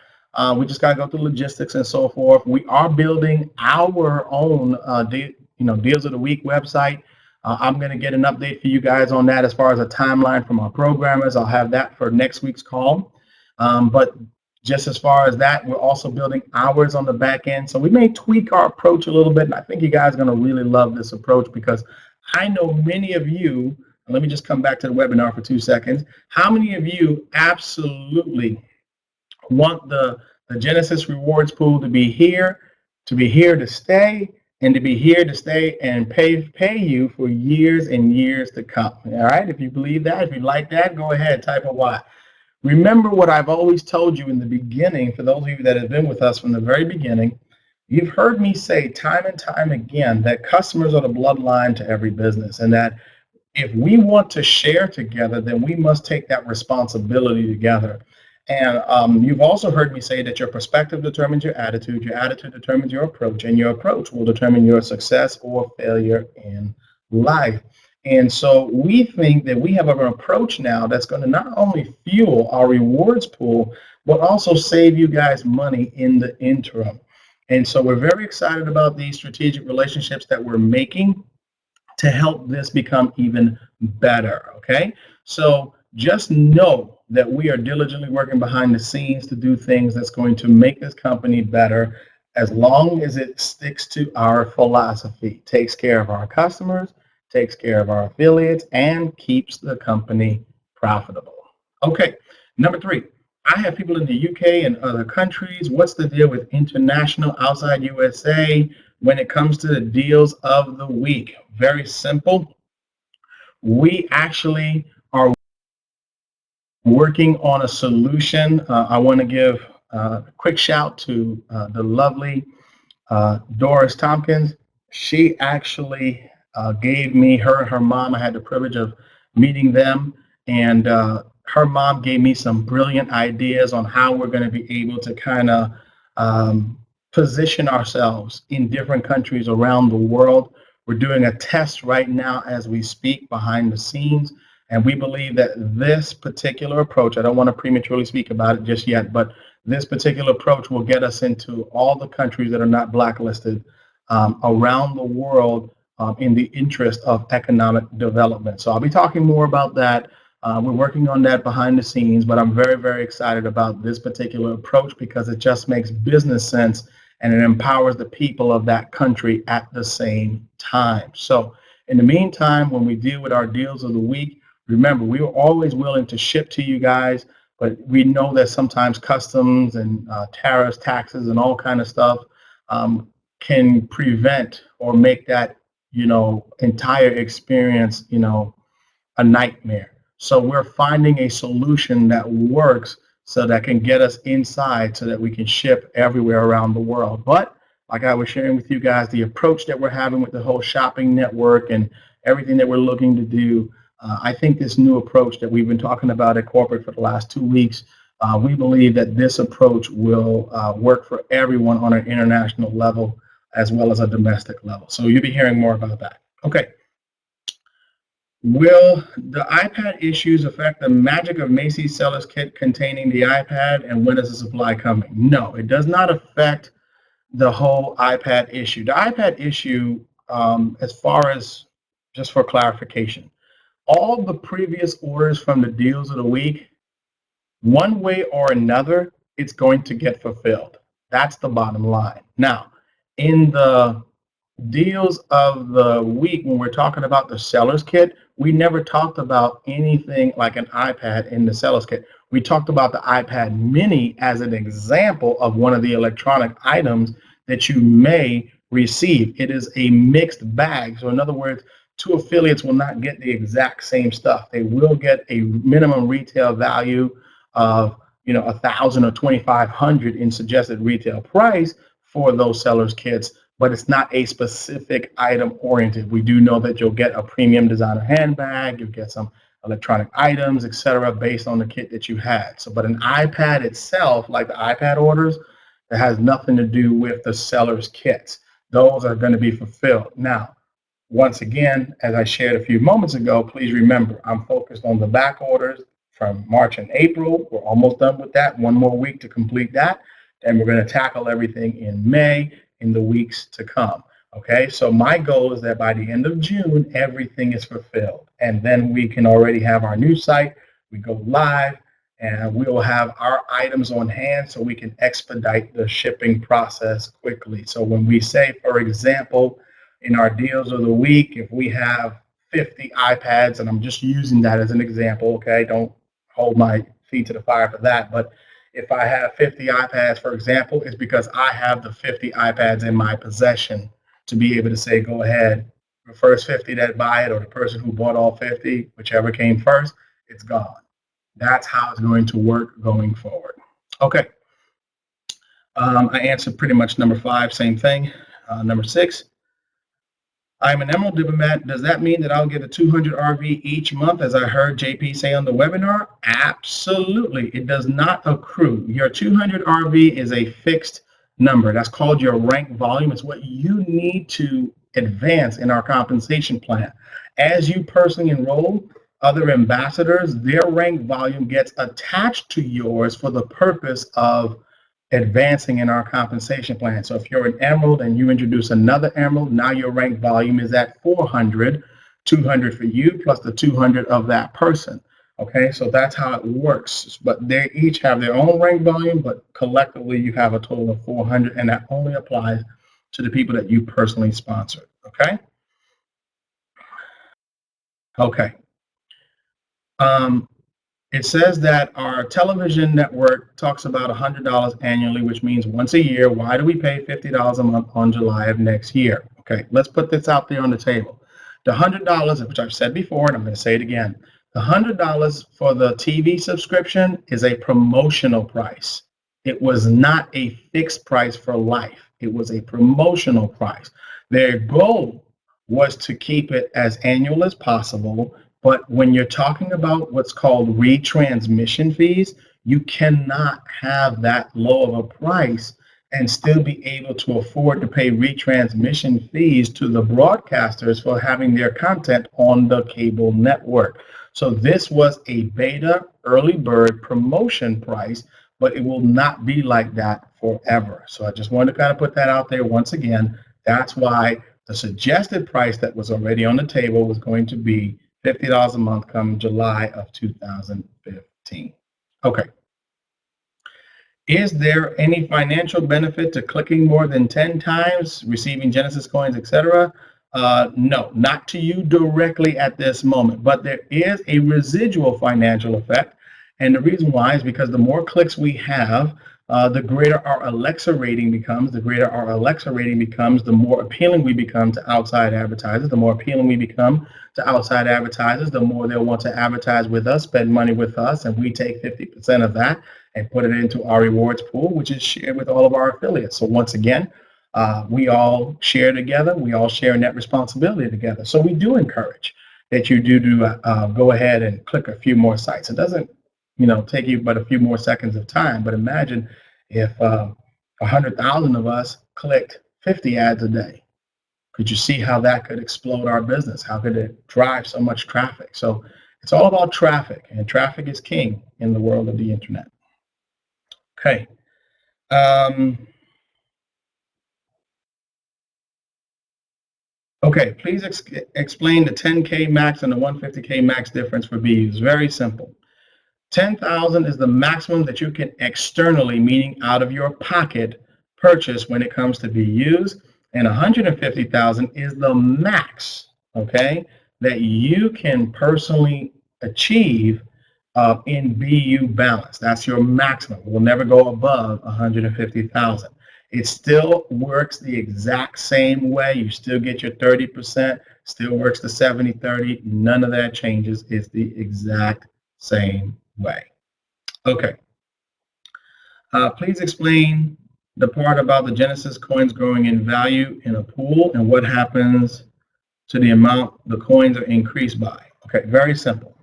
We just got to go through logistics and so forth. We are building our own Deals of the Week website. I'm going to get an update for you guys on that as far as a timeline from our programmers. I'll have that for next week's call. But just as far as that, we're also building ours on the back end. So we may tweak our approach a little bit. And I think you guys are going to really love this approach because I know many of you, and let me just come back to the webinar for 2 seconds. How many of you absolutely want the Genesis rewards pool to be here to stay, and to be here to stay and pay you for years and years to come? All right, if you believe that, if you like that, go ahead, type a Y. Remember what I've always told you in the beginning, for those of you that have been with us from the very beginning, you've heard me say time and time again that customers are the bloodline to every business, and that if we want to share together, then we must take that responsibility together. And you've also heard me say that your perspective determines your attitude determines your approach, and your approach will determine your success or failure in life. And so we think that we have an approach now that's going to not only fuel our rewards pool, but also save you guys money in the interim. And so we're very excited about these strategic relationships that we're making to help this become even better, okay? So just know that we are diligently working behind the scenes to do things that's going to make this company better, as long as it sticks to our philosophy, takes care of our customers, takes care of our affiliates, and keeps the company profitable. Okay, number 3, I have people in the UK and other countries. What's the deal with international outside USA when it comes to the deals of the week? Very simple. We actually are working on a solution. I want to give a quick shout to the lovely Doris Tompkins. She actually gave me, her and her mom, I had the privilege of meeting them, and her mom gave me some brilliant ideas on how we're going to be able to kind of position ourselves in different countries around the world. We're doing a test right now as we speak behind the scenes, and we believe that this particular approach, I don't want to prematurely speak about it just yet, but this particular approach will get us into all the countries that are not blacklisted around the world in the interest of economic development. So I'll be talking more about that. We're working on that behind the scenes, but I'm very, very excited about this particular approach because it just makes business sense and it empowers the people of that country at the same time. So in the meantime, when we deal with our deals of the week, remember, we are always willing to ship to you guys, but we know that sometimes customs and tariffs, taxes, and all kind of stuff can prevent or make that, entire experience, a nightmare. So we're finding a solution that works so that can get us inside so that we can ship everywhere around the world. But like I was sharing with you guys, the approach that we're having with the whole shopping network and everything that we're looking to do, I think this new approach that we've been talking about at corporate for the last 2 weeks, we believe that this approach will work for everyone on an international level as well as a domestic level. So you'll be hearing more about that. Okay. Will the iPad issues affect the magic of Macy's Sellers Kit containing the iPad, and when is the supply coming? No, it does not affect the whole iPad issue. The iPad issue, as far as, just for clarification, all the previous orders from the deals of the week, one way or another, it's going to get fulfilled. That's the bottom line. Now, in the deals of the week, when we're talking about the seller's kit, we never talked about anything like an iPad in the seller's kit. We talked about the iPad mini as an example of one of the electronic items that you may receive. It is a mixed bag. So in other words, two affiliates will not get the exact same stuff. They will get a minimum retail value of, $1,000 or $2,500 in suggested retail price for those sellers kits, but it's not a specific item oriented. We do know that you'll get a premium designer handbag, you'll get some electronic items, etc., based on the kit that you had. So, but an iPad itself, like the iPad orders, it has nothing to do with the seller's kits. Those are going to be fulfilled. Now, once again, as I shared a few moments ago, please remember, I'm focused on the back orders from March and April. We're almost done with that. One more week to complete that. And we're going to tackle everything in May in the weeks to come. Okay, so my goal is that by the end of June, everything is fulfilled. And then we can already have our new site. We go live and we will have our items on hand so we can expedite the shipping process quickly. So when we say, for example, in our deals of the week, if we have 50 iPads, and I'm just using that as an example, okay, don't hold my feet to the fire for that, but if I have 50 iPads, for example, it's because I have the 50 iPads in my possession to be able to say, go ahead, the first 50 that buy it, or the person who bought all 50, whichever came first, it's gone. That's how it's going to work going forward. Okay. I answered pretty much number 5, same thing. Number 6, I'm an Emerald Diplomat. Does that mean that I'll get a 200 RV each month, as I heard JP say on the webinar? Absolutely. It does not accrue. Your 200 RV is a fixed number. That's called your rank volume. It's what you need to advance in our compensation plan. As you personally enroll other ambassadors, their rank volume gets attached to yours for the purpose of advancing in our compensation plan. So if you're an Emerald and you introduce another Emerald, now your rank volume is at 400, 200 for you plus the 200 of that person. Okay, so that's how it works. But they each have their own rank volume, but collectively you have a total of 400, and that only applies to the people that you personally sponsored. Okay. Okay. It says that our television network talks about $100 annually, which means once a year. Why do we pay $50 a month on July of next year? Okay, let's put this out there on the table. The $100, which I've said before, and I'm going to say it again, the $100 for the TV subscription is a promotional price. It was not a fixed price for life. It was a promotional price. Their goal was to keep it as annual as possible. But when you're talking about what's called retransmission fees, you cannot have that low of a price and still be able to afford to pay retransmission fees to the broadcasters for having their content on the cable network. So this was a beta early bird promotion price, but it will not be like that forever. So I just wanted to kind of put that out there once again. That's why the suggested price that was already on the table was going to be $50 a month come July of 2015. Okay. Is there any financial benefit to clicking more than 10 times, receiving Genesis coins, etc.? No, not to you directly at this moment, but there is a residual financial effect. And the reason why is because the more clicks we have, the greater our Alexa rating becomes. The greater our Alexa rating becomes, the more appealing we become to outside advertisers. The more appealing we become to outside advertisers, the more they'll want to advertise with us, spend money with us, and we take 50% of that and put it into our rewards pool, which is shared with all of our affiliates. So once again, we all share together. We all share in that responsibility together. So we do encourage that you do go ahead and click a few more sites. It doesn't, take you but a few more seconds of time. But imagine if 100,000 of us clicked 50 ads a day. Could you see how that could explode our business? How could it drive so much traffic? So it's all about traffic, and traffic is king in the world of the internet. Okay. Okay, please explain the 10K max and the 150K max difference for BUs. Very simple. 10,000 is the maximum that you can externally, meaning out of your pocket, purchase when it comes to BUs, and 150,000 is the max, okay, that you can personally achieve in BU balance. That's your maximum. We'll never go above 150,000. It still works the exact same way. You still get your 30%, still works the 70-30. None of that changes. It's the exact same way. Okay. Please explain the part about the Genesis coins growing in value in a pool and what happens to the amount the coins are increased by. Okay, very simple.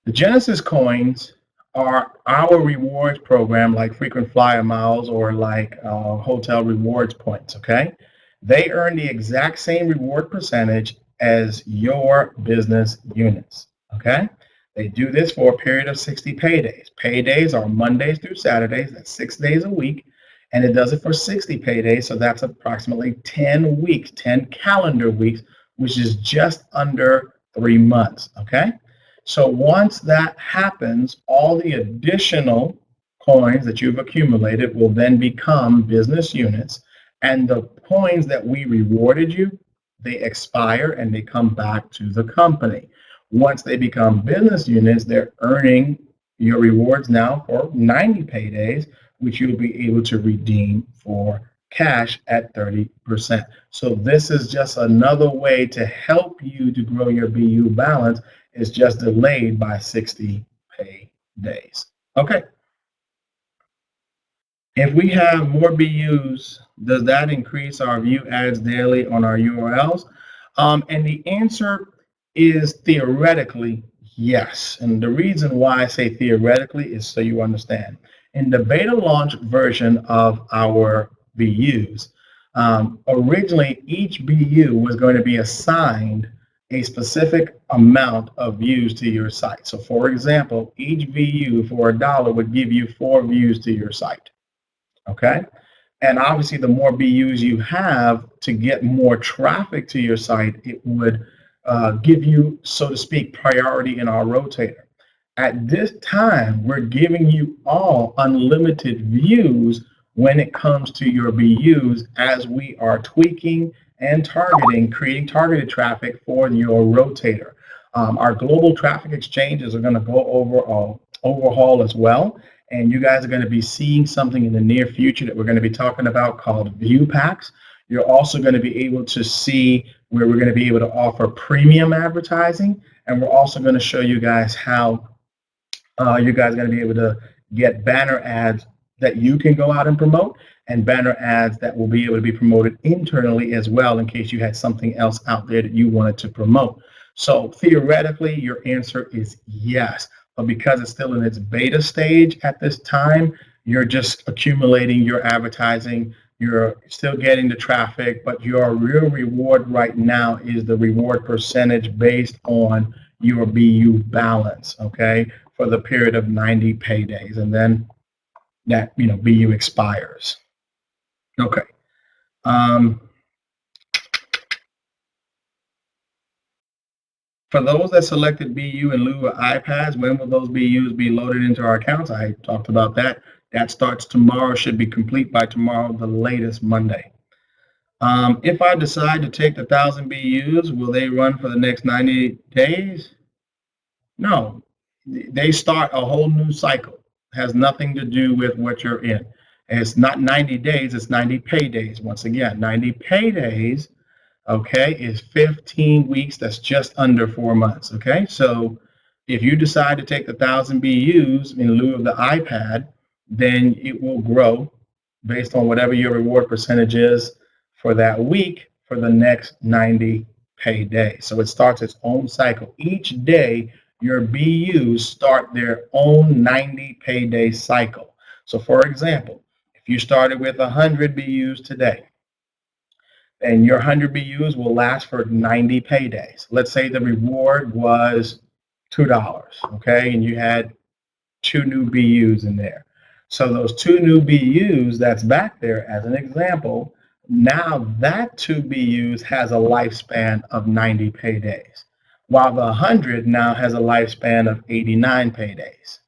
The Genesis coins are our rewards program, like frequent flyer miles or like hotel rewards points, okay? They earn the exact same reward percentage as your business units, okay? They do this for a period of 60 paydays. Paydays are Mondays through Saturdays, that's 6 days a week, and it does it for 60 paydays, so that's approximately 10 weeks, 10 calendar weeks, which is just under 3 months, okay? So once that happens, all the additional coins that you've accumulated will then become business units, and the coins that we rewarded you, they expire and they come back to the company. Once they become business units, they're earning your rewards now for 90 paydays, which you'll be able to redeem for cash at 30%. So this is just another way to help you to grow your BU balance. It's just delayed by 60 pay days. Okay. If we have more BUs, does that increase our view ads daily on our URLs? And the answer is theoretically yes. And the reason why I say theoretically is so you understand. In the beta launch version of our BUs, originally each BU was going to be assigned a specific amount of views to your site. So for example, each VU for $1 would give you 4 views to your site, okay? And obviously the more BUs you have to get more traffic to your site, it would give you, so to speak, priority in our rotator. At this time, we're giving you all unlimited views when it comes to your BUs as we are tweaking and targeting, creating targeted traffic for your rotator. Our global traffic exchanges are going to go overhaul as well, and you guys are going to be seeing something in the near future that we're going to be talking about called view packs. You're also going to be able to see where we're going to be able to offer premium advertising, and we're also going to show you guys how you guys are going to be able to get banner ads that you can go out and promote, and banner ads that will be able to be promoted internally as well in case you had something else out there that you wanted to promote. So theoretically, your answer is yes, but because it's still in its beta stage at this time, you're just accumulating your advertising, you're still getting the traffic, but your real reward right now is the reward percentage based on your BU balance, okay, for the period of 90 paydays, and then that BU expires. Okay. For those that selected BU in lieu of iPads, when will those BUs be loaded into our accounts? I talked about that That starts tomorrow, should be complete by tomorrow, the latest Monday. If I decide to take the 1,000 BUs, will they run for the next 90 days? No, they start a whole new cycle. Has nothing to do with what you're in. It's not 90 days, it's 90 pay days. Once again, 90 pay days, okay, is 15 weeks. That's just under 4 months, okay? So if you decide to take the 1,000 BUs in lieu of the iPad, then it will grow based on whatever your reward percentage is for that week for the next 90 pay days. So it starts its own cycle. Each day, your BUs start their own 90 payday cycle. So for example, if you started with 100 BUs today, and your 100 BUs will last for 90 paydays. Let's say the reward was $2, okay, and you had 2 new BUs in there. So those 2 new BUs that's back there as an example, now that 2 BUs has a lifespan of 90 paydays, while the 100 now has a lifespan of 89 paydays.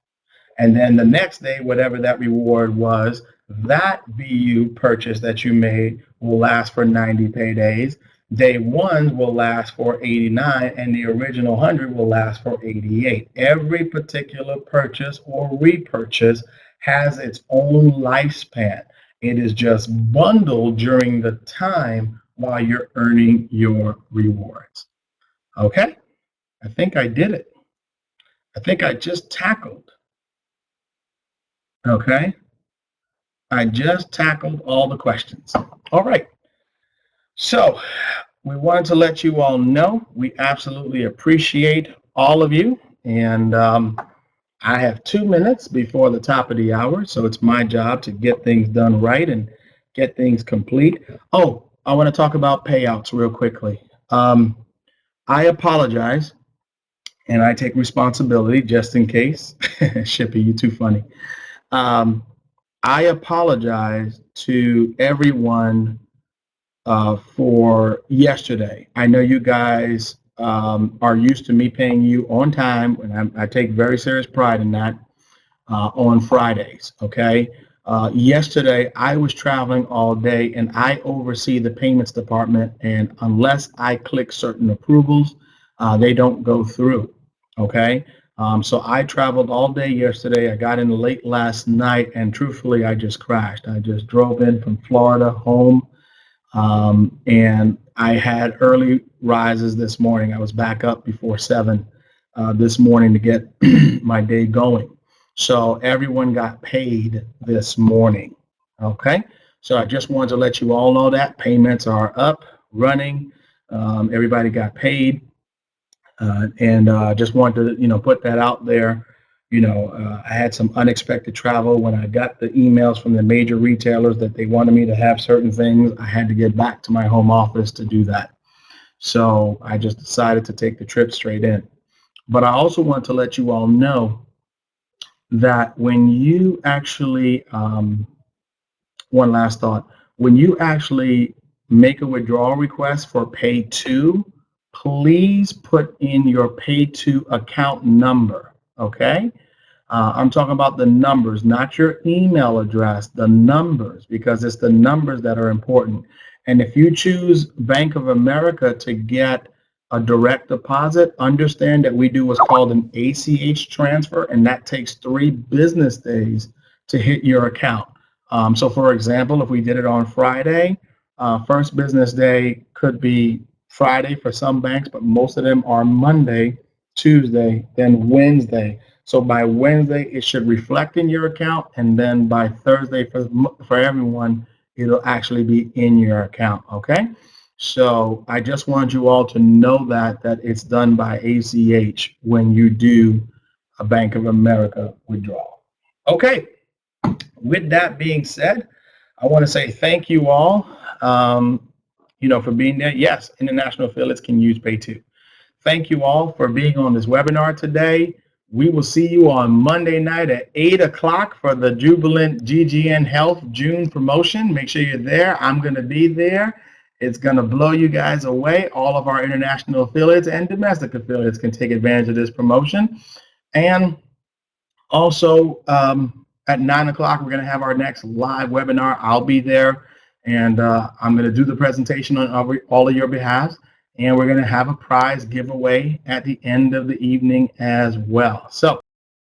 And then the next day, whatever that reward was, that BU purchase that you made will last for 90 paydays. Day one will last for 89, and the original 100 will last for 88. Every particular purchase or repurchase has its own lifespan. It is just bundled during the time while you're earning your rewards. Okay? I think I did it. I think I just tackled. Okay? I just tackled all the questions. All right. So we wanted to let you all know we absolutely appreciate all of you. And I have 2 minutes before the top of the hour. So it's my job to get things done right and get things complete. Oh, I want to talk about payouts real quickly. I apologize. And I take responsibility just in case. Shippy, you too funny. I apologize to everyone for yesterday. I know you guys are used to me paying you on time, and I take very serious pride in that, on Fridays, okay? Yesterday, I was traveling all day, and I oversee the payments department, and unless I click certain approvals, they don't go through, okay? So I traveled all day yesterday. I got in late last night, and truthfully, I just crashed. I just drove in from Florida home, and I had early rises this morning. I was back up before 7 this morning to get my day going. So everyone got paid this morning, okay? So I just wanted to let you all know that payments are up, running. Everybody got paid. And just wanted to, put that out there. I had some unexpected travel when I got the emails from the major retailers that they wanted me to have certain things. I had to get back to my home office to do that. So I just decided to take the trip straight in. But I also want to let you all know that when you actually, one last thought, when you actually make a withdrawal request for Pay 2, please put in your Pay 2 account number, okay? I'm talking about the numbers, not your email address, the numbers, because it's the numbers that are important. And if you choose Bank of America to get a direct deposit, understand that we do what's called an ACH transfer, and that takes 3 business days to hit your account. So for example, if we did it on Friday, first business day could be Friday for some banks, but most of them are Monday, Tuesday, then Wednesday. So by Wednesday, it should reflect in your account, and then by Thursday for everyone, it'll actually be in your account, okay? So I just want you all to know that it's done by ACH when you do a Bank of America withdrawal. Okay, with that being said, I want to say thank you all, for being there. Yes, international affiliates can use Pay 2. Thank you all for being on this webinar today. We will see you on Monday night at 8 o'clock for the Jubilant GGN Health June promotion. Make sure you're there. I'm going to be there. It's going to blow you guys away. All of our international affiliates and domestic affiliates can take advantage of this promotion. And also, at 9 o'clock, we're going to have our next live webinar. I'll be there, and I'm going to do the presentation on all of your behalf. And we're going to have a prize giveaway at the end of the evening as well. So